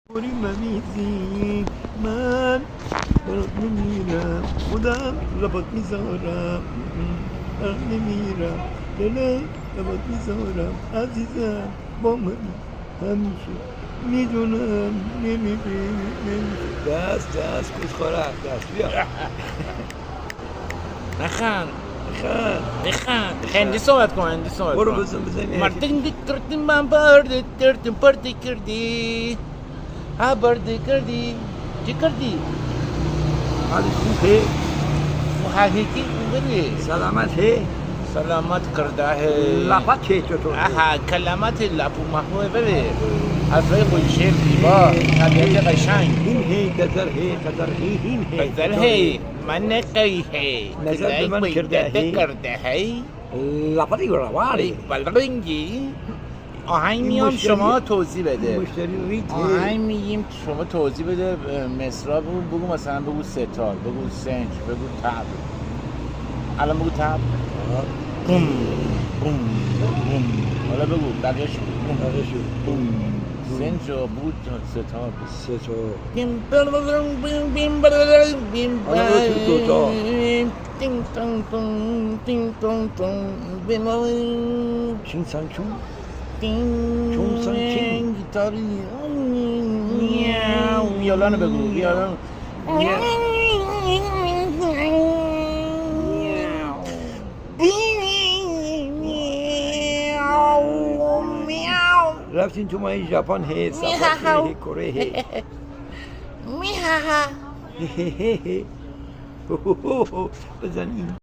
بوری ممیزی من برات نمیرم خودم لبات میذارم برات نمیرم دلم لبات میذارم عزیزم با من همیشه میدونم نمیشه دست کسخوره دست بیا نخند بخند هندی صحبت کن هندی صحبت برو کن بزن مردین دیکترتین من برده ترتین پرتی کردی ها برده کردی چی کردی؟ حالش خوبه محققی بری سلامت ہے سلامت کرده ہے لپت ہے چطور آها کلمات لپو محوه بری حرفای خوشی زیبا طبیعت قشنگ این ہے قدر ہے این ہے بزر ہے من نقی ہے نظر به من کرده ہے. کرده ہے لپتی رواری بلرنگی آهنگ این میام مشتری- شما توضیح بده مشتری ریت آهنگ میگیم شما توضیح بده مصرا بگو مثلا بگو ستار بگو سنج بگو تب الان بگو تب بوم بوم بوم حالا بگو بقیه‌شو بگو بوم سنج و بود ستار سه تا بیم بلرنگ بیم بیم بلرنگ بیم حالا برو تو دوتا. تینگ تونگ تونگ تینگ تونگ تونگ بیم چین سان چون چون سان چین. گیتاری میاو ویولانو بگو ویولانو رفتین تو مای ژاپن هی سفر هی کره هی بزن این